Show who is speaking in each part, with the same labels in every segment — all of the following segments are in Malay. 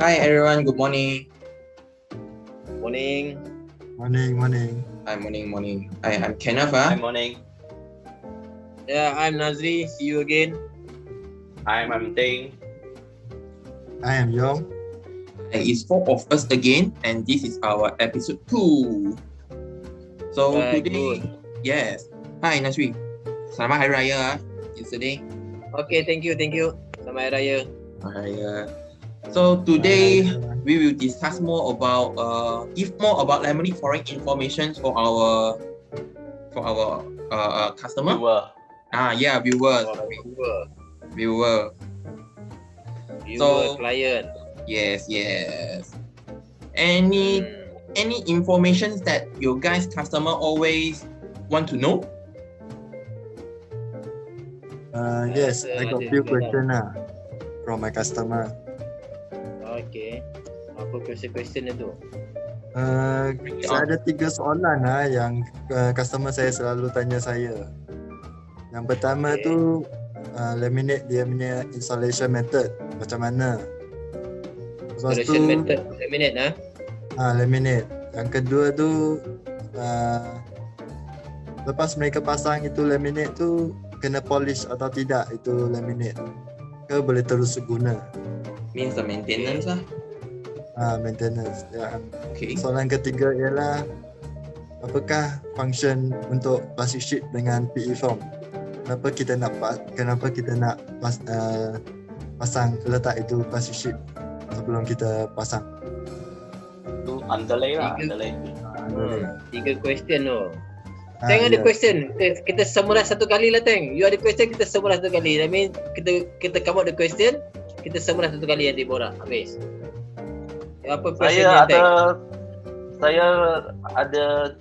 Speaker 1: Hi everyone, good morning.
Speaker 2: Morning.
Speaker 3: Morning.
Speaker 1: Hi, morning. I'm Kenneth.
Speaker 4: Hi, morning.
Speaker 2: Yeah, I'm Nazri. See you again.
Speaker 4: I'm Ting.
Speaker 3: I am Yong.
Speaker 1: It's four of us again, and this is our episode 2. So
Speaker 2: Right,
Speaker 1: today,
Speaker 2: good.
Speaker 1: yes. Hi Nasri. Selamat Hari Raya yesterday.
Speaker 2: Okay, thank you. Selamat Hari Raya.
Speaker 1: Hari Raya. So today we will discuss more about give more about Lemonade foreign information for our customer.
Speaker 4: Viewer.
Speaker 1: Viewers.
Speaker 2: Oh,
Speaker 1: Viewer.
Speaker 2: Viewer, client.
Speaker 1: Yes. Any information that your guys customer always want to know?
Speaker 3: Yes, I got
Speaker 2: ada
Speaker 3: few
Speaker 2: juga
Speaker 3: question from my customer.
Speaker 2: Okay. Apa question itu?
Speaker 3: Saya ada 3 soalan yang customer saya selalu tanya saya. Yang pertama tu laminate dia punya installation method macam mana?
Speaker 2: Installation method laminate
Speaker 3: laminate. Yang kedua tu lepas mereka pasang itu laminate tu kena polish atau tidak itu laminate ke boleh terus guna?
Speaker 1: Means the maintenance lah.
Speaker 3: Maintenance.
Speaker 1: Okay.
Speaker 3: Soalan ketiga ialah apakah function untuk plastic sheet dengan PE foam? Kenapa kita nak pasang letak itu plastic sheet sebelum kita pasang?
Speaker 4: Itu underlay lah,
Speaker 2: Tiga.
Speaker 4: underlay.
Speaker 2: 3 question tu. Teng ada question. Kita summarize satu kali lah Teng. You ada question, kita summarize satu kali. I mean kita come out the question, kita summarize satu kali yang diborak habis. Apa questionnya Teng?
Speaker 4: Saya ada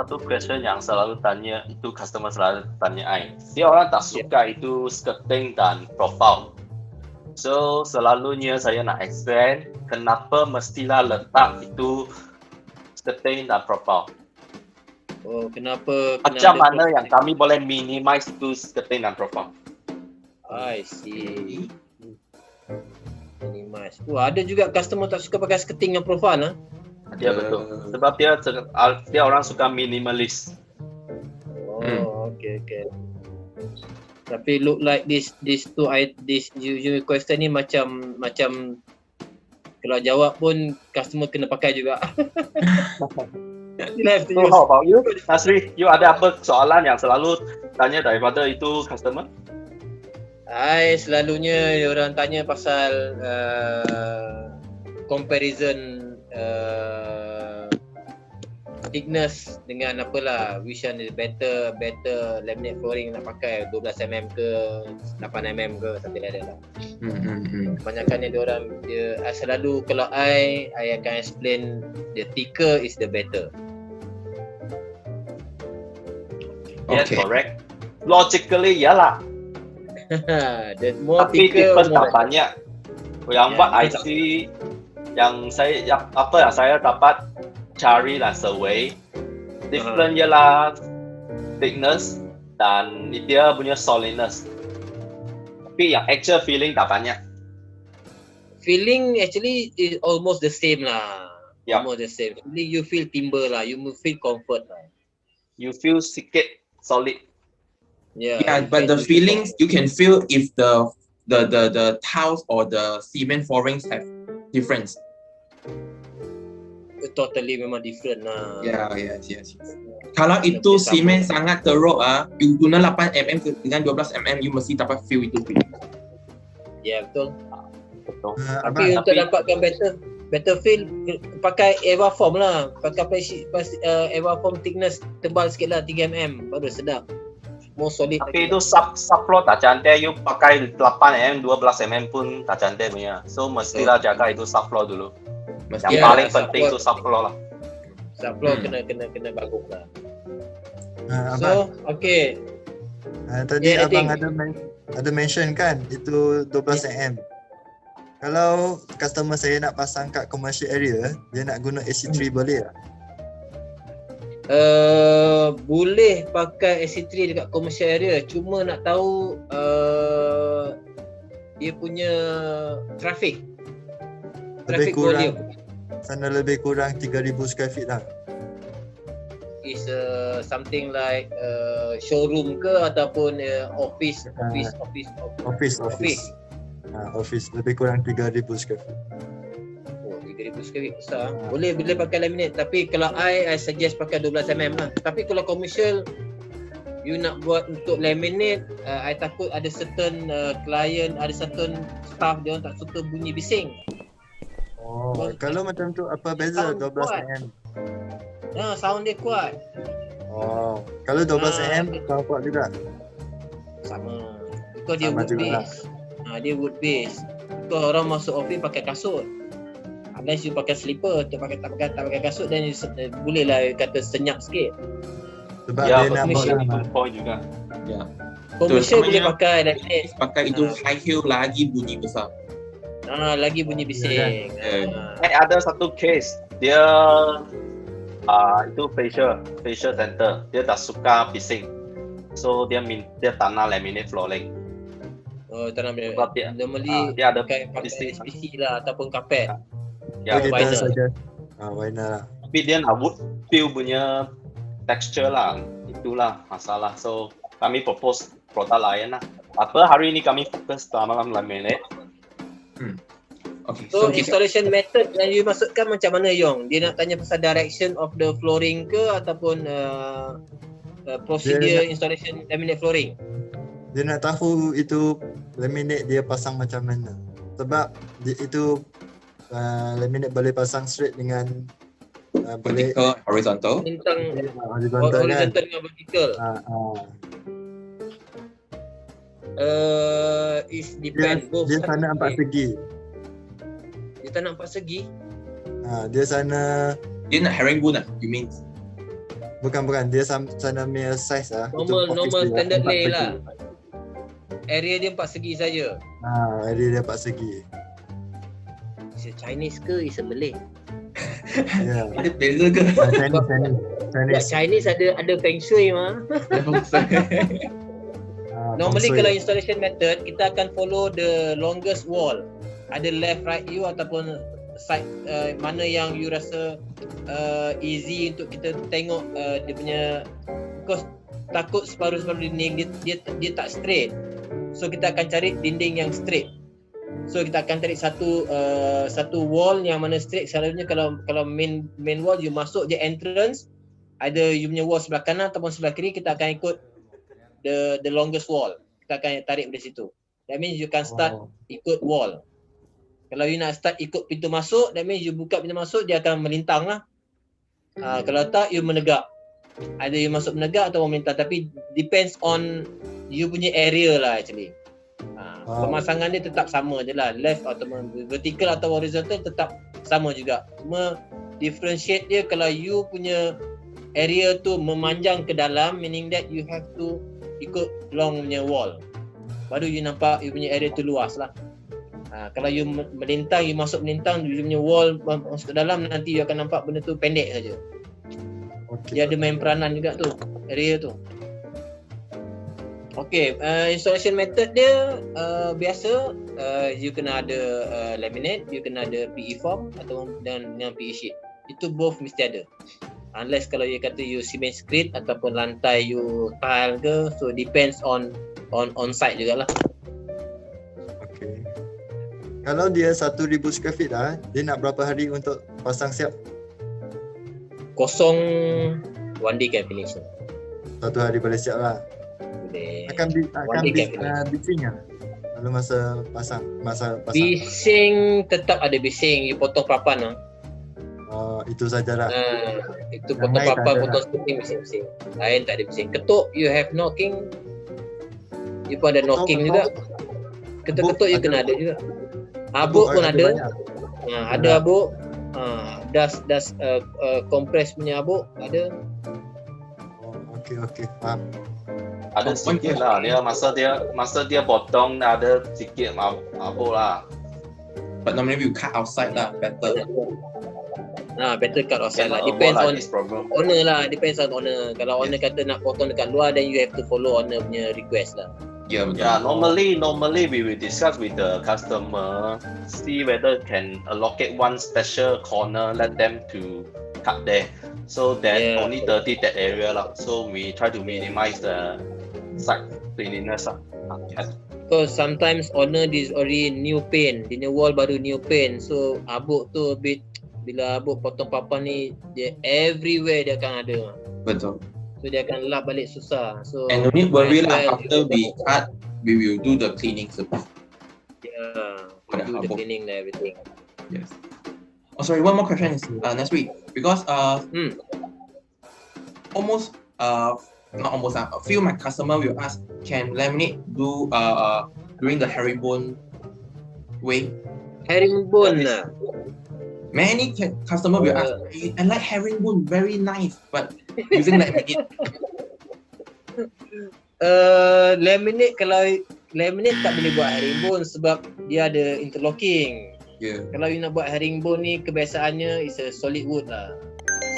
Speaker 4: satu question yang selalu tanya, itu customer selalu tanya I. Dia orang tak suka itu skirting dan profile. So selalunya saya nak explain kenapa mestilah letak itu skirting dan profile.
Speaker 2: Oh, kenapa
Speaker 4: Macam mana yang kami boleh minimize itu skirting dan profile.
Speaker 2: I see. Minimize. Ada juga customer tak suka pakai skirting yang profile
Speaker 4: Ya betul. Sebab dia orang suka minimalist.
Speaker 2: Okay. Tapi look like this you question ni macam kalau jawab pun customer kena pakai juga.
Speaker 4: So how about you, Nasri? You ada apa soalan yang selalu tanya daripada itu customer?
Speaker 2: Selalunya orang tanya pasal comparison thickness dengan apalah, which one is better laminate flooring nak pakai 12mm ke 8mm ke, something like that lah. Kebanyakannya dia selalu kalau I akan explain the thicker is the better.
Speaker 4: Yes,
Speaker 1: Okay.
Speaker 4: correct. Logically yalah.
Speaker 2: The more
Speaker 4: Tapi
Speaker 2: thicker,
Speaker 4: difference
Speaker 2: more
Speaker 4: tak banyak. Yang what I see, yang saya dapat cari lah survey, different ialah thickness dan dia punya solidness. Tapi yang actual feeling tak banyak.
Speaker 2: feeling actually is almost the same lah.
Speaker 4: Yup.
Speaker 2: Almost the same. Really you feel timber lah, you feel comfort lah.
Speaker 4: You feel sikit solid.
Speaker 1: Yeah, but the feelings you can feel if the tiles or the cement foorings have difference.
Speaker 2: Totally memang different lah.
Speaker 1: Yes. Kalau itu cement sangat teruk you guna 8mm dengan 12mm you mesti dapat feel itu.
Speaker 2: Ya, betul.
Speaker 4: Betul.
Speaker 2: Tapi untuk dapatkan better feel, pakai Evafoam lah. Pakai Evafoam thickness tebal sikit lah, 3mm baru sedap. More solid.
Speaker 4: Tapi itu subfloor tak cantik, you pakai 8mm, 12mm pun tak cantik punya. So mestilah jaga itu subfloor dulu. Yang paling penting itu subfloor lah.
Speaker 2: Subfloor kena bagus lah.
Speaker 3: Abang,
Speaker 2: okay.
Speaker 3: tadi abang ada mention kan itu 12mm. Kalau customer saya nak pasang kat commercial area, dia nak guna AC3 boleh tak?
Speaker 2: Boleh pakai AC3 dekat commercial area, cuma nak tahu dia punya traffic. traffic
Speaker 3: kurang,
Speaker 2: volume
Speaker 3: sana lebih kurang 3,000 square feet lah.
Speaker 2: is something like showroom ke ataupun office.
Speaker 3: Office lebih kurang 3,000 square feet.
Speaker 2: Oh, 3,000 square feet besar. Boleh pakai laminate, tapi kalau I suggest pakai 12mm lah. Tapi kalau commercial you nak buat untuk laminate, I takut ada certain client, ada certain staff dia orang tak suka bunyi bising.
Speaker 3: Kalau macam tu apa beza
Speaker 2: Sound
Speaker 3: 12mm?
Speaker 2: Sound dia kuat.
Speaker 3: Kalau 12mm kau kuat juga.
Speaker 2: Sama. Because dia
Speaker 3: Sama
Speaker 2: wood
Speaker 3: juga
Speaker 2: base. Dia wood base. Kalau orang masuk office pakai kasut. Unless you pakai slipper, tak pakai kasut, dan boleh lah kata senyap sikit.
Speaker 3: Sebab
Speaker 4: Ya,
Speaker 3: dia nak
Speaker 2: commercial.
Speaker 3: buat
Speaker 4: point juga.
Speaker 1: Ya.
Speaker 2: Commercial boleh
Speaker 1: Sebenarnya
Speaker 2: pakai laminate.
Speaker 1: Pakai itu high heel lagi bunyi besar.
Speaker 2: Lagi bunyi bising.
Speaker 4: Ada satu case dia itu facial center, dia tak suka bising, so dia tak nak laminate flooring.
Speaker 2: Tanam dia.
Speaker 4: Sebab dia
Speaker 2: Normally
Speaker 4: dia ada
Speaker 2: pakai
Speaker 4: bising.
Speaker 2: SPC lah ataupun karpet.
Speaker 4: Ya,
Speaker 3: kita
Speaker 2: vinyl.
Speaker 3: saja. Vinyl lah.
Speaker 4: tapi dia nak wood feel punya texture lah, itulah masalah. So kami propose produk lain lah. Apa hari ini kami fokus dalam laminate.
Speaker 1: Okay,
Speaker 2: So,
Speaker 1: kita
Speaker 2: installation method yang you maksudkan macam mana, Yong? Dia nak tanya pasal direction of the flooring ke ataupun procedure installation laminate flooring?
Speaker 3: Dia nak tahu itu laminate dia pasang macam mana. Sebab itu laminate boleh pasang straight dengan boleh
Speaker 1: vertical, horizontal.
Speaker 2: Tentang
Speaker 3: horizontal kan.
Speaker 2: horizontal dengan vertical. Is depend both.
Speaker 3: Dia sana 4 segi.
Speaker 2: Dia tak nak 4 segi.
Speaker 3: Dia sana
Speaker 1: Dia nak herringbone lah, you mean?
Speaker 3: bukan dia sana punya size lah. Itu
Speaker 2: Normal
Speaker 3: office dia,
Speaker 2: standard
Speaker 3: 4
Speaker 2: lay
Speaker 3: segi.
Speaker 2: lah. Area dia 4 segi saja.
Speaker 3: Area dia 4 segi.
Speaker 2: Is a Chinese ke is a Malay?
Speaker 3: Ya.
Speaker 1: Ada beza ke?
Speaker 2: Sebab Chinese ada feng shui mah. Normally kalau installation method, kita akan follow the longest wall. Ada left, right you ataupun side mana yang you rasa easy untuk kita tengok dia punya, because takut separuh-separuh dinding dia tak straight. So kita akan cari dinding yang straight. So kita akan cari satu wall yang mana straight. Selalunya kalau main wall you masuk je entrance, ada you punya wall sebelah kanan ataupun sebelah kiri, kita akan ikut the longest wall. Kita akan tarik dari situ. That means you can start ikut wall. Kalau you nak start ikut pintu masuk, that means you buka pintu masuk, dia akan melintang lah. Kalau tak, you menegak. Ada you masuk menegak atau melintang. Tapi depends on you punya area lah actually. Pemasangan dia tetap sama je lah. Left atau vertical atau horizontal tetap sama juga. Cuma differentiate dia kalau you punya area tu memanjang ke dalam, meaning that you have to ikut long punya wall. Baru you nampak you punya area tu luas lah. Kalau you melintang, you masuk melintang, you punya wall masuk ke dalam, nanti you akan nampak benda tu pendek saja. Dia ada main peranan juga tu, area tu. Okay, installation method dia biasa, you kena ada laminate, you kena ada PE foam atau dengan PE sheet. Itu both mesti ada. Unless kalau you kata you cement screed ataupun lantai you tile ke, so depends on site jugalah.
Speaker 3: Okay. Kalau dia 1,000 square feet lah, dia nak berapa hari untuk pasang siap?
Speaker 2: Kosong, one day can finish.
Speaker 3: 1 hari boleh siap lah.
Speaker 2: Boleh.
Speaker 3: Akan
Speaker 2: One day can finish.
Speaker 3: bising lah kalau masa pasang.
Speaker 2: Bising tetap ada bising, you potong papan lah.
Speaker 3: Itu sajalah.
Speaker 2: Itu
Speaker 3: Yang
Speaker 2: potong
Speaker 3: lain tak
Speaker 2: papan,
Speaker 3: ada
Speaker 2: potong stripping, bising-bising. Lain tak ada bising. Ketuk, you have knocking. You pun ada knocking juga. Ketuk-ketuk you kena ada juga. Abuk pun ada. Ada abuk. Das compress punya abuk ada.
Speaker 3: Okay, faham.
Speaker 4: Ada sikit lah, dia masa dia potong ada sikit abuk lah.
Speaker 1: But normally we cut outside lah, better.
Speaker 2: Better cut outside lah.
Speaker 4: Cannot
Speaker 2: Depends
Speaker 4: avoid
Speaker 2: on
Speaker 4: this problem.
Speaker 2: owner lah. Depends on owner. Kalau owner kata nak potong dekat luar, then you have to follow owner punya request lah.
Speaker 1: Ya, betul.
Speaker 4: Yeah, normally we will discuss with the customer, see whether can allocate one special corner, let them to cut there. So that
Speaker 2: Yeah.
Speaker 4: only 30 that area lah. So we try to minimize the site cleanliness lah. Yeah.
Speaker 2: Because sometimes owner is already new paint, dia wall baru new paint, so abuk tu a bit, bila abuk potong papan ni dia everywhere dia akan ada,
Speaker 1: Betul.
Speaker 2: so dia akan lap balik susah. So
Speaker 1: And no need worry
Speaker 2: might as
Speaker 1: lah,
Speaker 2: well
Speaker 1: after we cut, we will do the cleaning service.
Speaker 2: do the cleaning and everything.
Speaker 1: Yes. Oh, sorry, one more question is next week, because almost not almost a few my customer will ask, can laminate do during the herringbone way?
Speaker 2: Herringbone lah.
Speaker 1: Many customer will ask, I like herringbone, very nice, but using laminate.
Speaker 2: Laminate, kalau laminate tak boleh buat herringbone sebab dia ada interlocking.
Speaker 1: Yeah.
Speaker 2: Kalau you nak buat herringbone ni, kebiasaannya is a solid wood lah.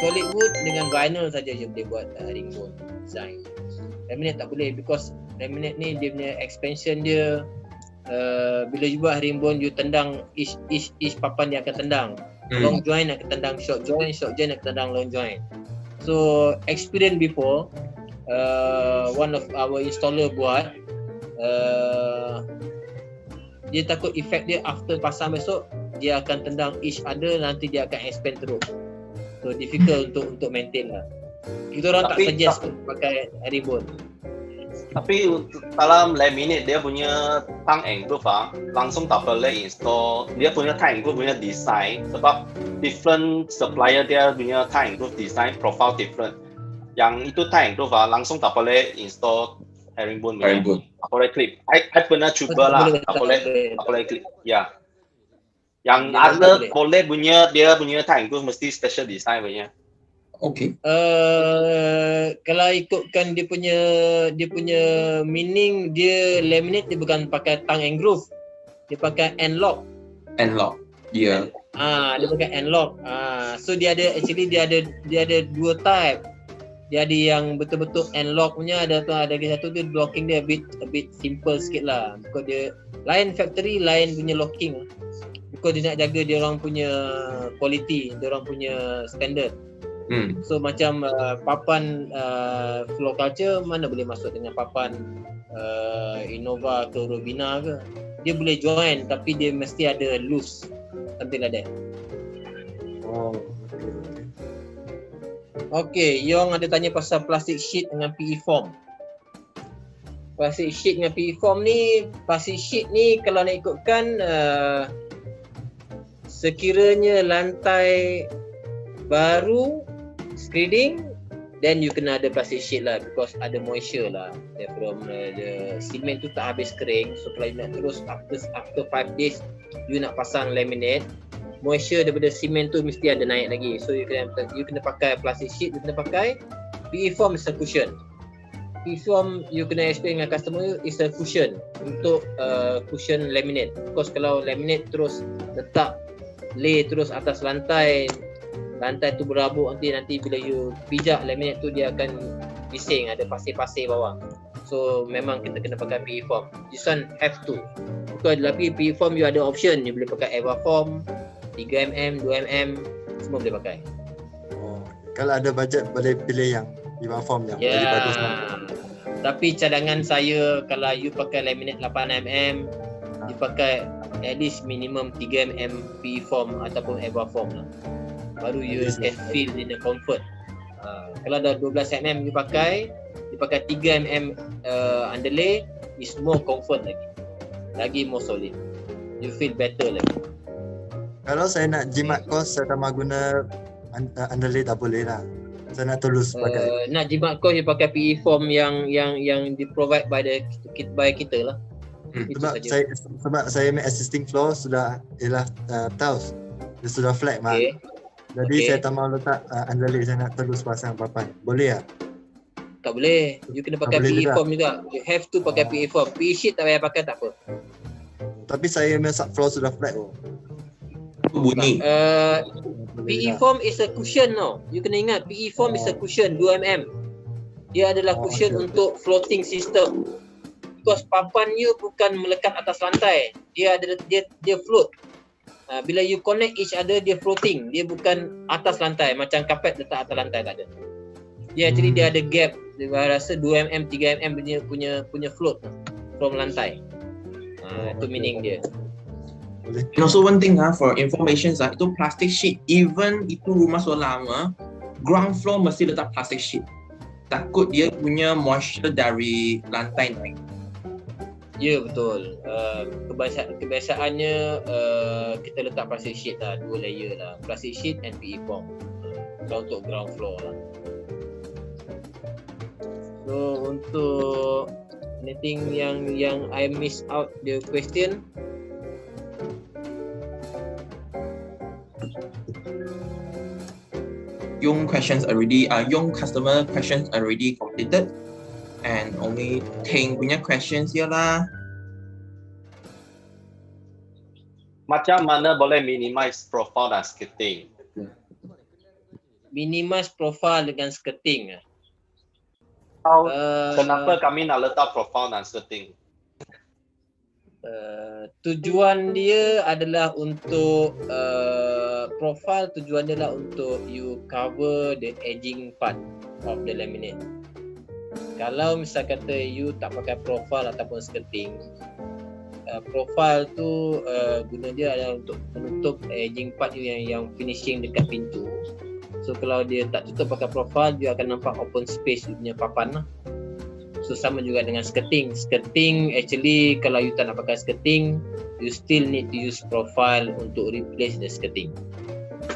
Speaker 2: Solid wood dengan vinyl saja je boleh buat herringbone design. Laminate tak boleh, because laminate ni dia punya expansion dia, bila you buat herringbone, you tendang each papan dia akan tendang. Long joint akan tendang short joint akan tendang long joint. So experience before, one of our installer buat, dia takut effect dia after pasang besok dia akan tendang each other, nanti dia akan expand terus. So difficult untuk maintain lah. Kita orang tak suggest pakai herringbone.
Speaker 4: Tapi dalam laminate dia punya tongue and groove langsung tak boleh install. Dia punya tongue and groove punya design, sebab different supplier dia punya tongue and groove design profile different. Yang itu tongue and groove langsung tak boleh install herringbone. Tak boleh clip. I pernah cuba lah, tak boleh clip. Ya. Yang ada boleh punya, dia punya tongue and groove mesti special design punya.
Speaker 1: Okay.
Speaker 2: Kalau ikutkan dia punya meaning, dia laminate dia bukan pakai tongue and groove, dia pakai end lock.
Speaker 1: End lock. Yeah.
Speaker 2: Dia pakai end lock. So dia ada dua type. Dia ada yang betul-betul end lock punya, ada satu tu blocking dia a bit simple sikit lah. Because dia lain factory, lain punya locking. Because dia nak jaga dia orang punya quality, dia orang punya standard. So macam papan Flow Culture mana boleh masuk dengan papan Innova ke Robina ke. Dia boleh join tapi dia mesti ada loose, something like that. Okay, Yong ada tanya pasal plastic sheet dengan PE foam. Plastic sheet dengan PE foam ni, plastic sheet ni kalau nak ikutkan sekiranya lantai baru screeding, then you kena ada plastic sheet lah, because ada moisture lah from the cement tu tak habis kering. So kalau you nak terus after 5 days you nak pasang laminate, moisture daripada cement tu mesti ada naik lagi. So you kena pakai plastic sheet, you kena pakai PE foam is a cushion. PE foam you kena explain dengan customer is a cushion untuk cushion laminate. Because kalau laminate terus letak lay terus atas lantai tu berabuk, nanti bila you pijak laminate tu dia akan bising, ada pasir-pasir bawah. So memang kita kena pakai PE foam. This one have to. Because tapi PE foam you ada option, you boleh pakai Eva foam 3mm, 2mm, semua boleh pakai.
Speaker 3: Kalau ada budget boleh pilih yang Eva foam yang lebih bagus lah.
Speaker 2: Tapi cadangan saya, kalau you pakai laminate 8mm, you pakai at least minimum 3mm PE foam ataupun Eva foam lah. Baru you can feel in the comfort. Kalau dah 12mm you pakai 3mm underlay, is more comfort lagi more solid. You feel better lagi.
Speaker 3: Kalau saya nak jimat kos, saya tambah guna underlay tak boleh lah. Saya nak tulus pakai.
Speaker 2: Nak jimat kos you pakai PE foam yang di provide by kita lah.
Speaker 3: Sebab saya make existing floor sudah ialah tiles. Dia sudah flat mah. Jadi saya tak mau letak underlay, saya nak terus pasang papan. Boleh tak?
Speaker 2: Tak boleh. You kena pakai PE foam juga. You have to pakai PE foam. PE sheet tak payah pakai, tak apa.
Speaker 3: Tapi saya punya subfloor sudah flat
Speaker 1: bunyi.
Speaker 2: PE foam is a cushion no. You kena ingat PE foam is a cushion 2mm. Dia adalah cushion untuk floating system. because papan you bukan melekat atas lantai, dia float. Bila you connect each other, dia floating, dia bukan atas lantai macam kapet letak atas lantai, tak ada. Dia actually dia ada gap, saya rasa 2mm 3mm punya float from lantai. Itu meaning dia.
Speaker 1: And also one thing for information itu plastic sheet, even itu rumah lama, ground floor mesti letak plastic sheet. Takut dia punya moisture dari lantai naik.
Speaker 2: Ya, betul. Kebiasaannya kita letak plastic sheet lah, 2 layer lah. Plastic sheet and PE foam. Kalau untuk ground floor lah. So untuk anything yang I miss out the question?
Speaker 1: Yung customer questions already completed, and only Ting punya questions here lah.
Speaker 4: Macam mana boleh minimize profile dan skirting?
Speaker 2: Minimize profile dengan skirting.
Speaker 4: Kenapa kami nak letak profile dan skirting?
Speaker 2: Tujuan dia adalah untuk profile, tujuan dia adalah untuk you cover the edging part of the laminate. Kalau misal kata you tak pakai profile ataupun skirting, profile tu guna dia adalah untuk menutup edging part you yang finishing dekat pintu. So kalau dia tak tutup pakai profile, dia akan nampak open space punya papan lah. So sama juga dengan skirting. Skirting actually kalau you tak nak pakai skirting, you still need to use profile untuk replace the skirting.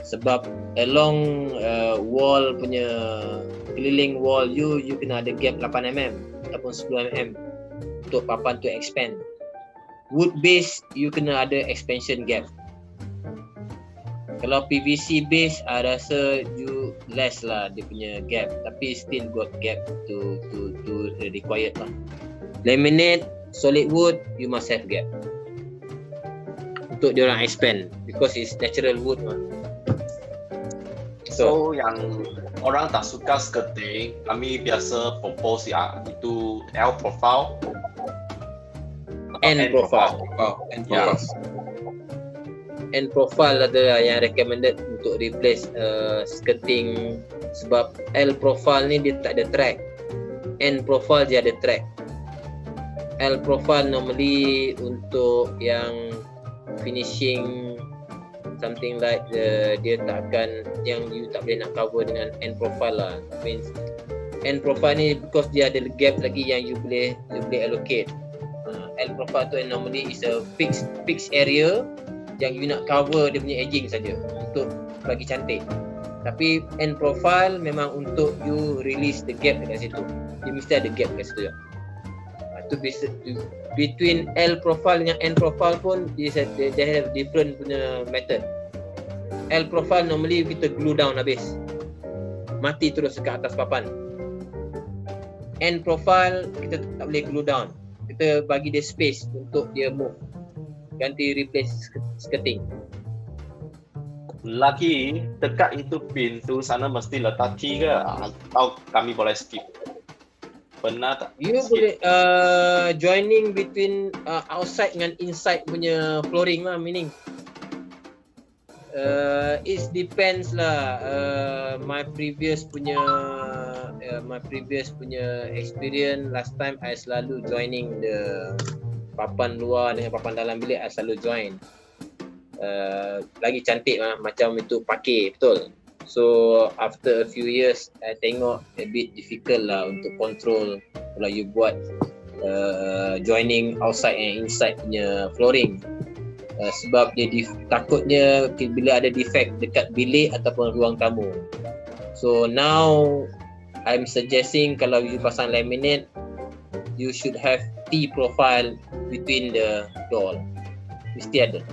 Speaker 2: Sebab along wall punya, keliling wall you kena ada gap 8mm ataupun 10mm untuk papan tu expand. Wood base you kena ada expansion gap. Kalau PVC base, I rasa you less lah dia punya gap, tapi still got gap to required lah. Laminate, solid wood, you must have gap untuk diorang expand because it's natural wood lah.
Speaker 4: So yang orang tak suka skirting, kami biasa propose itu L profile,
Speaker 2: N profile. N profile adalah yang recommended untuk replace skirting, sebab L profile ni dia tak ada track, N profile dia ada track. L profile normally untuk yang finishing something like dia tak akan, yang you tak boleh nak cover dengan N profile lah. Means N profile ni because dia ada gap lagi yang you boleh allocate. L profile tu normally is a fixed area yang you nak cover dia punya edging saja untuk bagi cantik. Tapi N profile memang untuk you release the gap dekat situ. Dia mesti ada gap dekat situ. Itu between L profile dengan N profile pun they have different punya method. L profile normally kita glue down habis, mati terus dekat atas papan. N profile kita tak boleh glue down, kita bagi dia space untuk dia move, ganti replace skirting.
Speaker 4: Lagi dekat itu pintu sana mesti letak key ke? Atau kami boleh skip? Pernah tak?
Speaker 2: You boleh joining between outside dengan inside punya flooring lah, meaning it depends lah. My previous punya experience last time, I selalu joining the papan luar dengan papan dalam bilik, I selalu join. Lagi cantik lah, macam itu pakai betul. So after a few years, I tengok a bit difficult lah untuk control kalau you buat joining outside and inside punya flooring. Sebab dia takutnya bila ada defect dekat bilik ataupun ruang tamu. So now I'm suggesting kalau you pasang laminate, you should have T profile between the door. Mesti ada.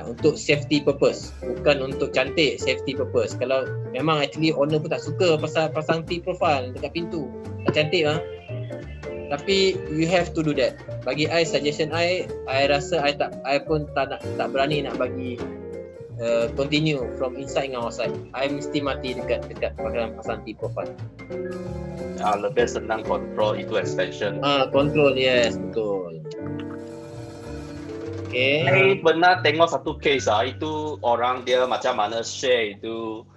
Speaker 2: Untuk safety purpose, bukan untuk cantik, safety purpose. Kalau memang actually owner pun tak suka pasang T profile dekat pintu, tak cantik lah. Tapi you have to do that. Bagi I, suggestion I rasa I pun tak berani nak bagi continue from inside dengan outside. I mesti mati dekat pasang T profile.
Speaker 4: lebih senang control itu expansion.
Speaker 2: Control, yes, betul. Okay.
Speaker 4: Saya pernah tengok satu case itu orang dia macam mana share itu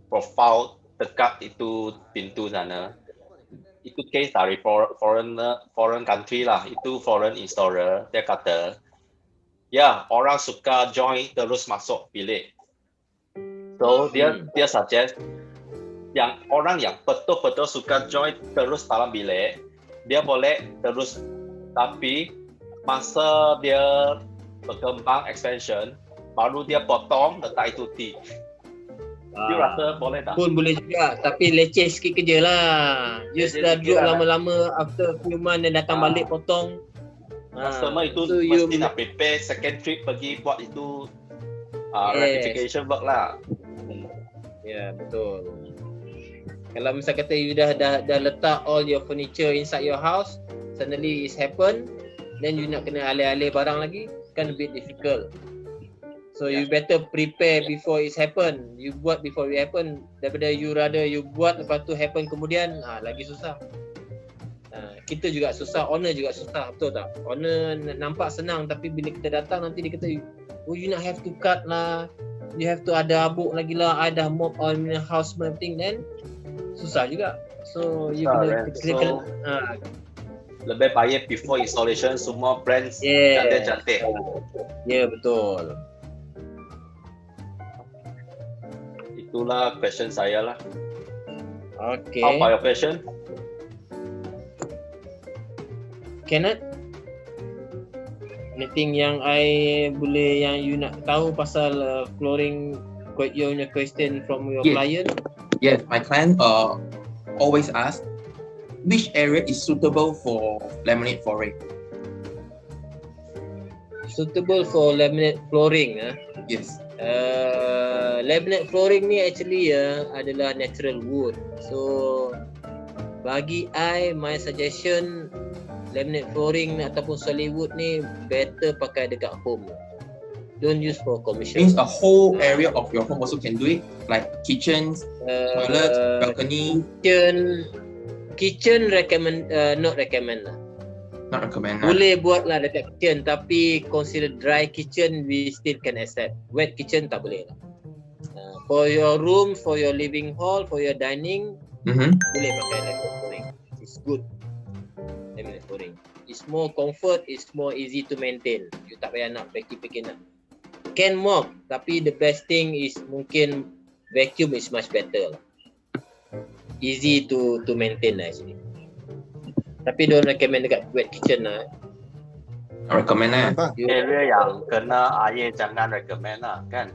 Speaker 4: profile dekat itu pintu sana. Itu case dari foreign country lah, itu foreign installer. Dia kata, ya orang suka join terus masuk bilik. So dia suggest yang orang yang betul-betul suka join terus dalam bilik, dia boleh terus, tapi masa dia berkembang expansion, baru dia potong letak itu T. Dia rasa boleh tak?
Speaker 2: Pun boleh juga, tapi leceh sikit kerja lah. You sudah duduk lama-lama, after few months dia datang balik potong.
Speaker 4: Customer itu so mesti nak prepare second trip pergi buat itu rectification work lah.
Speaker 2: Ya, betul. Kalau misal kata you dah letak all your furniture inside your house, suddenly it happen, then you nak kena alih-alih barang lagi, kan a bit difficult. So you better prepare before it happen. You buat before it happen daripada you rather you buat lepas tu happen kemudian, lagi susah. Kita juga susah, owner juga susah, betul tak? Owner nampak senang tapi bila kita datang nanti dia kata, oh you nak have to cut lah, you have to ada abuk lagi lah, I dah mop all my house and everything, then susah juga. So you kena
Speaker 4: lebih baik before installation semua brands cantik-cantik.
Speaker 2: Ya, betul.
Speaker 4: Itulah question saya lah.
Speaker 2: Okay.
Speaker 4: How about your question?
Speaker 2: Kenneth, anything yang yang you nak tahu pasal flooring, your question from your client?
Speaker 1: Yes, my client always ask which area is suitable for laminate flooring.
Speaker 2: Suitable for laminate flooring,
Speaker 1: Yes.
Speaker 2: Laminate flooring ni actually adalah natural wood. So bagi my suggestion, laminate flooring ataupun solid wood ni better pakai dekat home. Don't use for commercial.
Speaker 1: Means a whole area of your home also can do it, like kitchens, toilets, balcony.
Speaker 2: Kitchen recommend, not recommend lah.
Speaker 1: Not recommend.
Speaker 2: Boleh buat lah dekat kitchen, tapi consider dry kitchen we still can accept. Wet kitchen tak boleh lah. For your room, for your living hall, for your dining, boleh pakai laminate flooring. It's good. Laminate flooring. It's more comfort, it's more easy to maintain. You tak payah nak peki-peki nak. Can mop, tapi the best thing is mungkin vacuum is much better lah. Easy to maintain lah actually. Tapi don't recommend dekat wet kitchen lah.
Speaker 1: Recommend lah.
Speaker 4: Area yang kena air jangan recommend lah kan.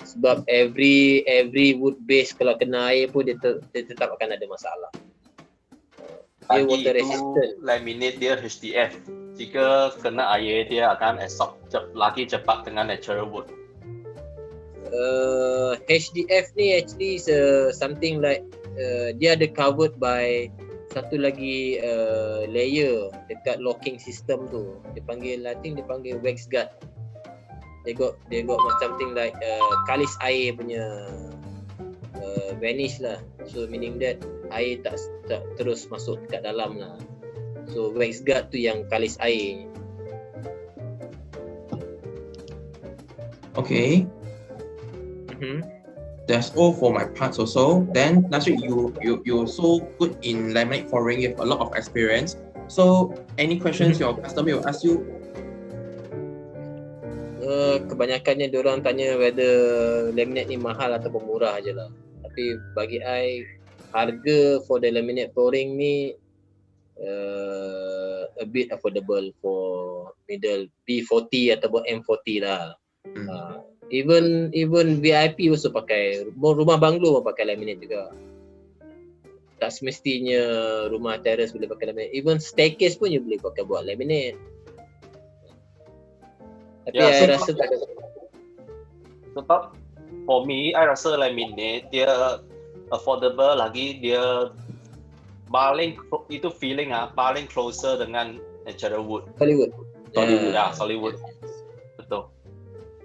Speaker 2: Sebab every wood base kalau kena air pun dia tetap akan ada masalah. Dia water resistant.
Speaker 4: Laminate dia HDF. Jika kena air dia akan absorb lagi cepat dengan natural wood.
Speaker 2: HDF ni actually is something like dia ada covered by satu lagi layer dekat locking system tu. Dia panggil, I think dia panggil wax guard. They got something like kalis air punya vanish lah. So meaning that air tak terus masuk dekat dalam lah. So wax guard tu yang kalis air.
Speaker 1: Okay. That's all for my parts also. Then Nasrid, you're so good in laminate flooring. You have a lot of experience. So any questions your customer will ask you?
Speaker 2: Kebanyakannya diorang tanya whether laminate ni mahal ataupun murah je lah. Tapi bagi I, harga for the laminate flooring ni a bit affordable for middle B40 ataupun M40 lah. Even VIP also pakai, rumah banglo pun pakai laminate juga. Tak semestinya rumah terrace boleh pakai laminate. Even staircase pun you boleh pakai buat laminate. Tapi I rasa tak ada.
Speaker 4: Sebab for me, I rasa laminate dia affordable lagi, dia paling itu feeling paling closer dengan natural wood.
Speaker 2: Solid
Speaker 4: wood. Betul.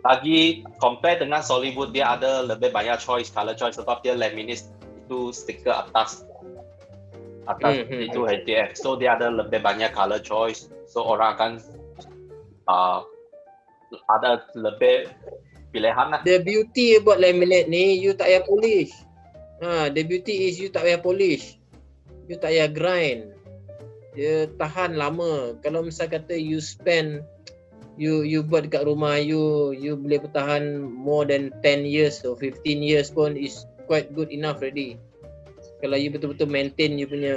Speaker 4: Lagi compare dengan solid wood, dia ada lebih banyak color choice sebab dia laminate itu stiker atas. atas itu HTF. So dia ada lebih banyak color choice. So orang akan ada lebih pilihan lah.
Speaker 2: The beauty about laminate ni, you tak payah polish. The beauty is you tak payah polish. You tak payah grind. Dia tahan lama. Kalau misal kata you spend, you buat dekat rumah you boleh bertahan more than 10 years or 15 years pun is quite good enough already. Kalau you betul-betul maintain you punya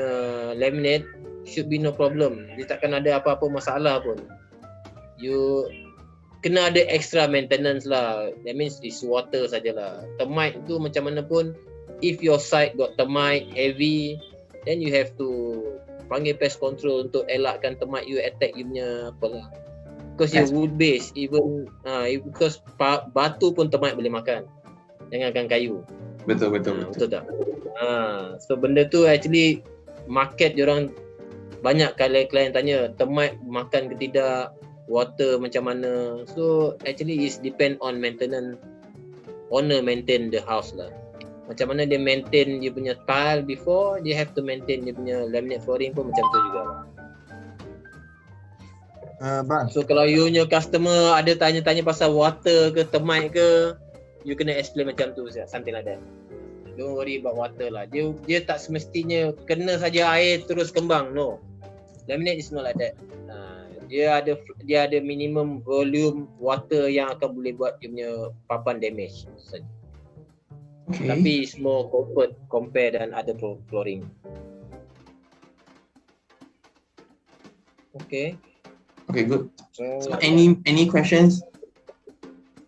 Speaker 2: laminate, should be no problem. Dia takkan ada apa-apa masalah pun. You kena ada extra maintenance lah. That means is water sajalah. Termite tu macam mana pun, if your site got termite heavy, then you have to panggil pest control untuk elakkan termite you attack you punya apa lah. Because you wood base, even because batu pun termite boleh makan. Jangankan kayu.
Speaker 1: Betul.
Speaker 2: Betul tak? So benda tu actually market diorang banyak kali klien tanya termite makan ke tidak, water macam mana. So actually is depend on maintenance. Owner maintain the house lah. Macam mana dia maintain dia punya tile before, dia have to maintain dia punya laminate flooring pun macam tu juga lah.
Speaker 3: Bang,
Speaker 2: So kalau you punya customer ada tanya-tanya pasal water ke termite ke, you kena explain macam tu, something like that. Don't worry about water lah. Dia tak semestinya kena saja air terus kembang. No. Laminate is not like that. Dia ada minimum volume water yang akan boleh buat dia punya papan damage.
Speaker 1: Okay.
Speaker 2: Tapi it's more comfort compare dengan other flooring. Okay,
Speaker 1: good. So any questions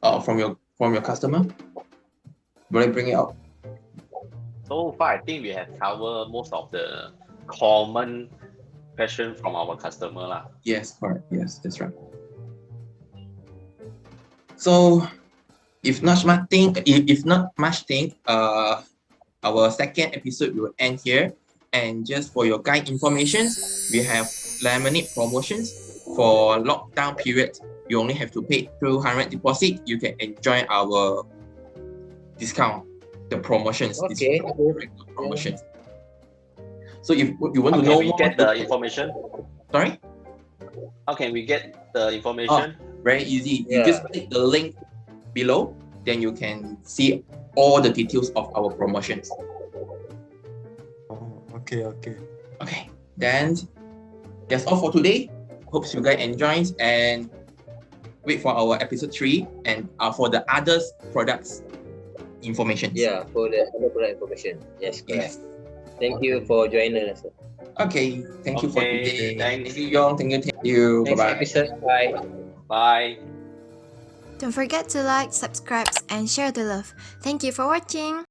Speaker 1: from your customer? Boleh bring it out.
Speaker 4: So far, I think we have covered most of the common question from our customer lah.
Speaker 1: Yes, correct. Yes, that's right. So, if not much thing, our second episode will end here. And just for your guide information, we have laminate promotions for lockdown period. You only have to pay 200 deposit. You can enjoy our discount, the promotions.
Speaker 2: Okay.
Speaker 1: Promotions. So if you want to
Speaker 4: How
Speaker 1: know
Speaker 4: can we
Speaker 1: more,
Speaker 4: get the information?
Speaker 1: sorry,
Speaker 4: How can we get the information?
Speaker 1: very easy. You just click the link below, then you can see all the details of our promotions.
Speaker 3: okay.
Speaker 1: Okay, then that's all for today. Hope you guys enjoy and wait for our episode 3 and for the others products information.
Speaker 2: Yeah, for the other product information. Yes, correct. Thank you for joining us.
Speaker 1: Okay, thank you for
Speaker 4: Okay,
Speaker 1: today.
Speaker 4: thanks.
Speaker 1: Thank you, Yong. Thank you.
Speaker 2: Next
Speaker 1: Bye-bye.
Speaker 2: episode, bye.
Speaker 4: Bye.
Speaker 5: Don't forget to like, subscribe, and share the love. Thank you for watching.